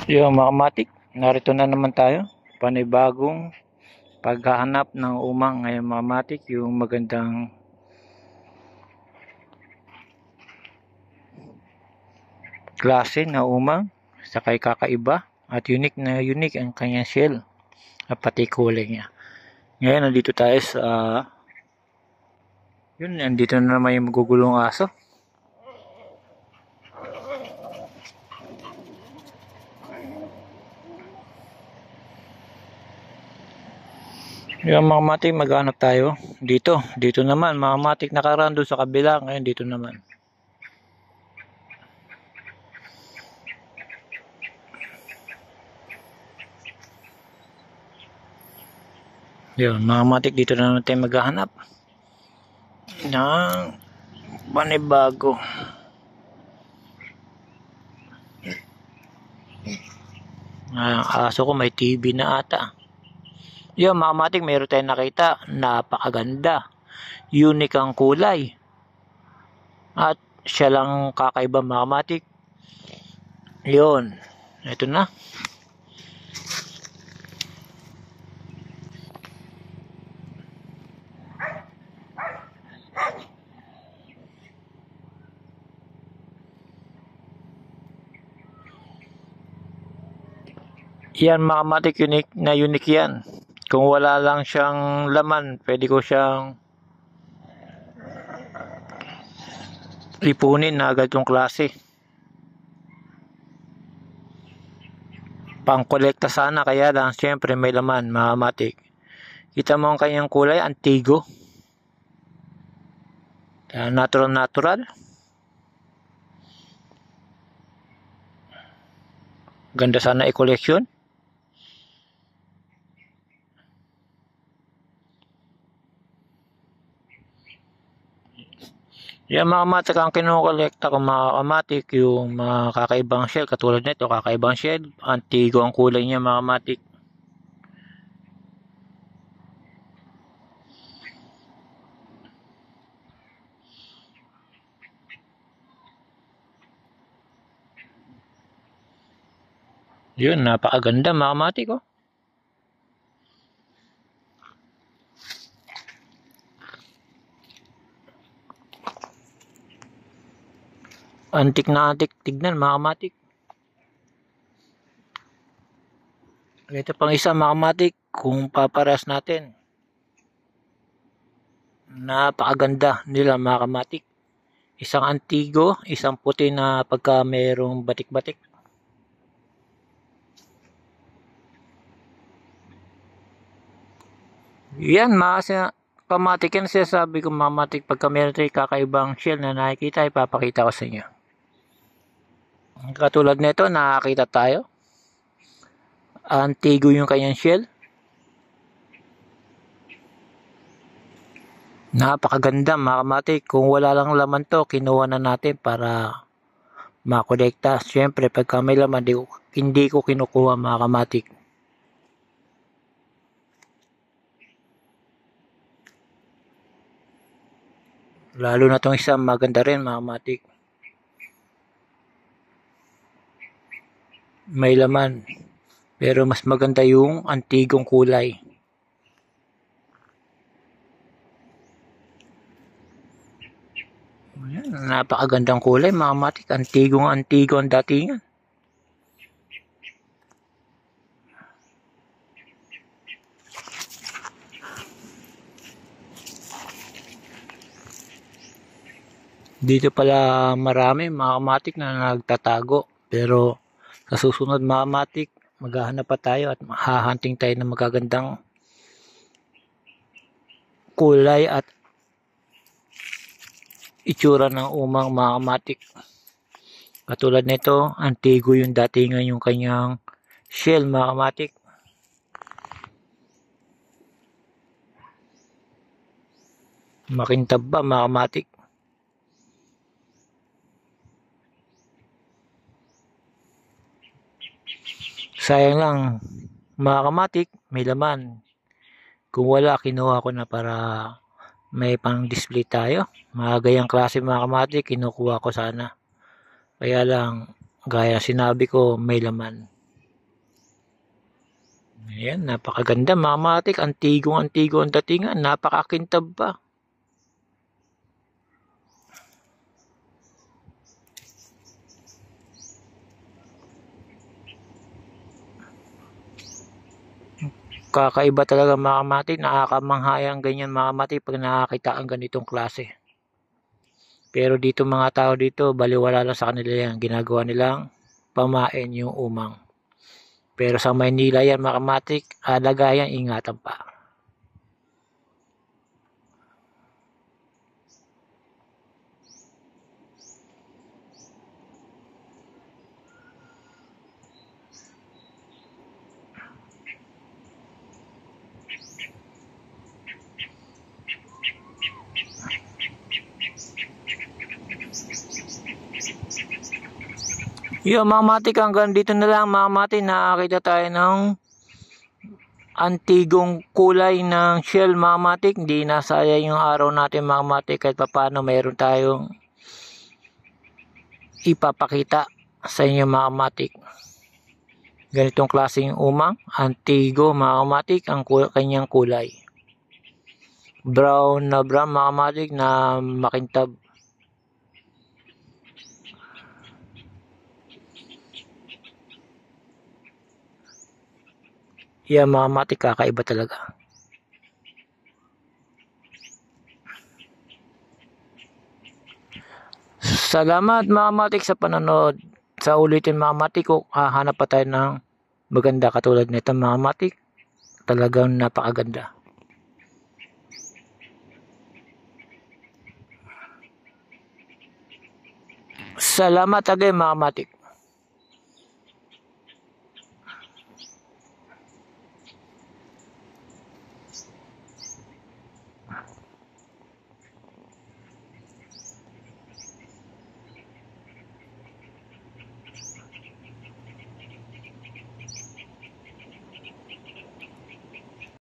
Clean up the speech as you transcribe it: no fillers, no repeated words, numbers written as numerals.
Yung mga matik, narito na naman tayo. Panibagong paghahanap ng umang ngayong mga matik, yung magandang klase na umang, sakay kakaiba at unique ang kanyang shell at pati kulay niya. Ngayon, nandito tayo sa nandito na naman yung magugulong aso. Yung mga matik, maghanap tayo dito naman mga matik, nakaraan doon sa kabila. Ngayon dito naman. Yun, mga matik, dito na naman tayo maghahanap ng panibago. Aso ko may TV na ata. Yun mga matik, mayroon tayong nakita. Napakaganda. Unique ang kulay. At siya lang kakaiba mga matik. Yun. Ito na. Yan mga matik, unique yan. Kung wala lang siyang laman, pwede ko siyang ipunin na agad yung klase. Pang-kolekta sana, kaya lang siyempre may laman mga matik. Kita mo ang kanyang kulay, antigo. Natural. Ganda sana i-collection. Yan mga matik, ang kinukolekta ko mga kamatik, yung mga kakaibang shell. Katulad nito, kakaibang shell. Antigo ang kulay niya mga matik. Yun, napakaganda mga matik oh. Antik na antik tignan mga matik. Ito pang isa mga matik, kung paparas natin. Napakaganda nila mga kamatik. Isang antigo, isang puti na pagka mayroong batik-batik. Yan mga kamatik, yan sinasabi ko mga matik, pagka mayroon tayo kakaibang shell na nakikita, ipapakita ko sa inyo. Katulad nito, nakakita tayo. Antigo yung kanyang shell. Napakaganda mga kamatik. Kung wala lang laman to, kinuha na natin para makolekta. Siyempre, pagka may laman, hindi ko kinukuha mga kamatik. Lalo na tong isa, maganda rin mga kamatik. May laman. Pero mas maganda yung antigong kulay. Ayan, napakagandang kulay mga matik. Antigo ang datingan. Dito pala marami mga matik na nagtatago. Pero sa susunod mga matik, maghahanap pa tayo at hahunting tayo ng magagandang kulay at itsura ng umang mga matik. Katulad nito, antigo yung datingan yung kanyang shell mga matik. Makintab ba mga matik? Sayang lang mga kamatik, may laman. Kung wala, kinuha ko na para may pang display tayo. Mga gayang klase mga kamatik, kinukuha ko sana. Kaya lang, gaya sinabi ko, may laman. Ayan, napakaganda mga matik. Antigong-antigo ang datingan. Napakakintab pa. Kakaiba talaga mga matik. Nakakamangha ang ganyan mga matik pag nakakita ang ganitong klase. Pero dito mga tao dito, baliwala lang sa kanila yan. Ginagawa nilang pamain yung umang. Pero sa Maynila yan mga matik, alagayan, ingatan pa. Yo mga matik, hanggang dito na lang mga matik. Nakakita tayo ng antigong kulay ng shell mga matik. Hindi nasayang yung araw natin mga matik. Kahit paano mayroon tayong ipapakita sa inyo mga matik. Ganitong klaseng umang antigo mga matik ang kanyang kulay. Brown na brown mga matik na makintab. Yan mga matik, kakaiba talaga. Salamat mga matik sa panonood. Sa ulitin mga matik, hanap pa tayo ng maganda katulad nito mga matik. Talagang napakaganda. Salamat again mga matik.